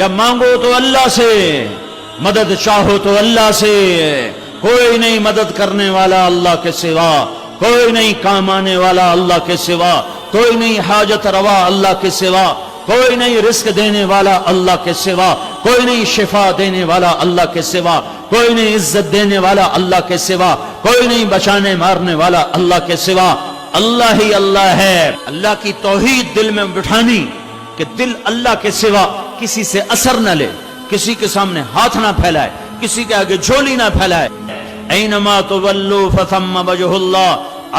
جب مانگو تو اللہ سے، مدد چاہو تو اللہ سے، کوئی نہیں مدد کرنے والا اللہ کے سوا، کوئی نہیں کام آنے والا اللہ کے سوا، کوئی نہیں حاجت روا اللہ کے سوا، کوئی نہیں رزق دینے والا اللہ کے سوا، کوئی نہیں شفا دینے والا اللہ کے سوا، کوئی نہیں عزت دینے والا اللہ کے سوا، کوئی نہیں بچانے مارنے والا اللہ کے سوا، اللہ ہی اللہ ہے۔ اللہ کی توحید دل میں بٹھانی کہ دل اللہ کے سوا کسی سے اثر نہ لے، کسی کے سامنے ہاتھ نہ پھیلائے، کسی کے آگے جھولی نہ پھیلائے۔ اینما تولوا فثم وجہ اللہ،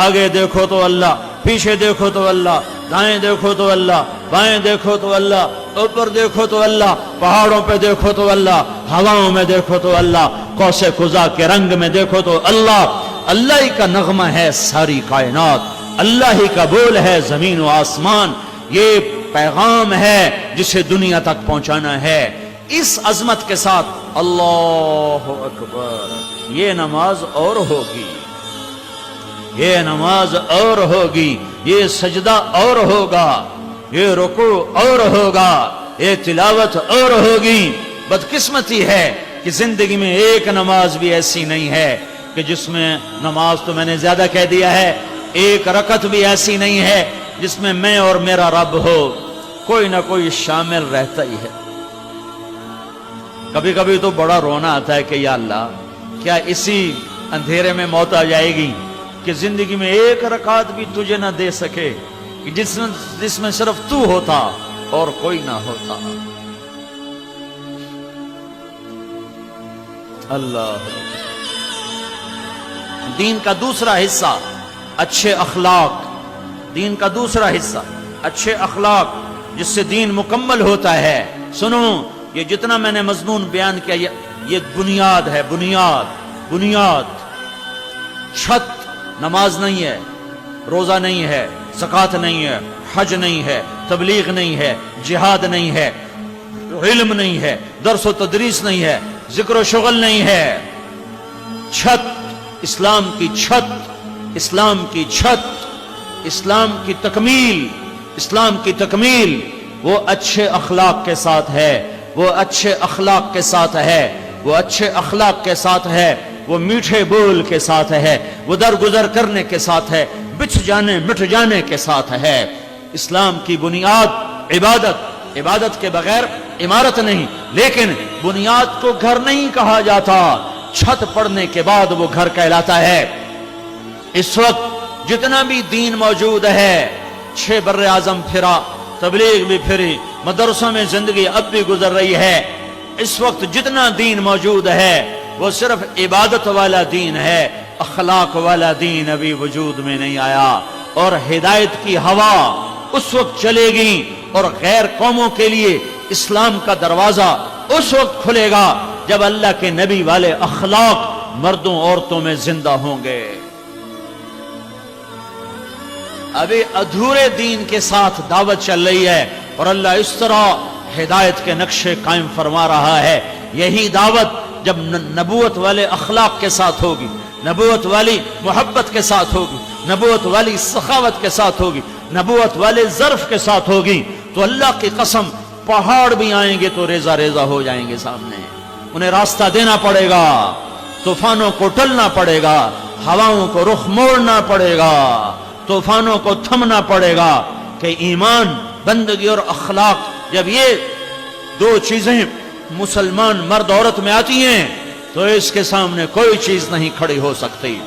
آگے دیکھو تو اللہ، پیچھے دیکھو تو اللہ، دائیں دیکھو تو اللہ، بائیں دیکھو تو اللہ، اوپر دیکھو تو اللہ، پہاڑوں پہ دیکھو تو اللہ، ہواؤں میں دیکھو تو اللہ، قوس قزح کے رنگ میں دیکھو تو اللہ۔ اللہ ہی کا نغمہ ہے ساری کائنات، اللہ ہی کا بول ہے زمین و آسمان، یہ پیغام ہے جسے دنیا تک پہنچانا ہے۔ اس عظمت کے ساتھ اللہ اکبر، یہ نماز اور ہوگی، یہ نماز اور ہوگی، یہ سجدہ اور ہوگا، یہ رکوع اور ہوگا، یہ تلاوت اور ہوگی۔ بدقسمتی ہے کہ زندگی میں ایک نماز بھی ایسی نہیں ہے کہ جس میں، نماز تو میں نے زیادہ کہہ دیا ہے، ایک رکعت بھی ایسی نہیں ہے جس میں میں اور میرا رب ہو، کوئی نہ کوئی شامل رہتا ہی ہے۔ کبھی کبھی تو بڑا رونا آتا ہے کہ یا اللہ، کیا اسی اندھیرے میں موت آ جائے گی کہ زندگی میں ایک رکعت بھی تجھے نہ دے سکے، کہ جس میں صرف تو ہوتا اور کوئی نہ ہوتا۔ اللہ، دین کا دوسرا حصہ اچھے اخلاق، دین کا دوسرا حصہ اچھے اخلاق، جس سے دین مکمل ہوتا ہے۔ سنو، یہ جتنا میں نے مضمون بیان کیا یہ بنیاد ہے، بنیاد، چھت نماز نہیں ہے، روزہ نہیں ہے، زکوٰۃ نہیں ہے، حج نہیں ہے، تبلیغ نہیں ہے، جہاد نہیں ہے، علم نہیں ہے، درس و تدریس نہیں ہے، ذکر و شغل نہیں ہے۔ چھت، اسلام کی چھت، اسلام کی چھت، اسلام کی تکمیل، اسلام کی تکمیل وہ اچھے اخلاق کے ساتھ ہے، وہ اچھے اخلاق کے ساتھ ہے، وہ اچھے اخلاق کے ساتھ ہے، وہ میٹھے بول کے ساتھ ہے، وہ درگزر کرنے کے ساتھ ہے، بچھ جانے مٹ جانے کے ساتھ ہے۔ اسلام کی بنیاد عبادت، عبادت کے بغیر عمارت نہیں، لیکن بنیاد کو گھر نہیں کہا جاتا، چھت پڑنے کے بعد وہ گھر کہلاتا ہے۔ اس وقت جتنا بھی دین موجود ہے، 6 بر اعظم پھرا، تبلیغ بھی پھری، مدرسوں میں زندگی اب بھی گزر رہی ہے، اس وقت جتنا دین موجود ہے وہ صرف عبادت والا دین ہے، اخلاق والا دین ابھی وجود میں نہیں آیا۔ اور ہدایت کی ہوا اس وقت چلے گی اور غیر قوموں کے لیے اسلام کا دروازہ اس وقت کھلے گا جب اللہ کے نبی والے اخلاق مردوں عورتوں میں زندہ ہوں گے۔ ابھی ادھورے دین کے ساتھ دعوت چل رہی ہے اور اللہ اس طرح ہدایت کے نقشے قائم فرما رہا ہے۔ یہی دعوت جب نبوت والے اخلاق کے ساتھ ہوگی، نبوت والی محبت کے ساتھ ہوگی، نبوت والی سخاوت کے ساتھ ہوگی، نبوت والے ظرف کے ساتھ ہوگی، تو اللہ کی قسم پہاڑ بھی آئیں گے تو ریزہ ریزہ ہو جائیں گے سامنے، انہیں راستہ دینا پڑے گا، طوفانوں کو ٹلنا پڑے گا، ہواؤں کو رخ موڑنا پڑے گا، طوفانوں کو تھمنا پڑے گا، کہ ایمان، بندگی اور اخلاق جب یہ 2 چیزیں مسلمان مرد عورت میں آتی ہیں تو اس کے سامنے کوئی چیز نہیں کھڑی ہو سکتی۔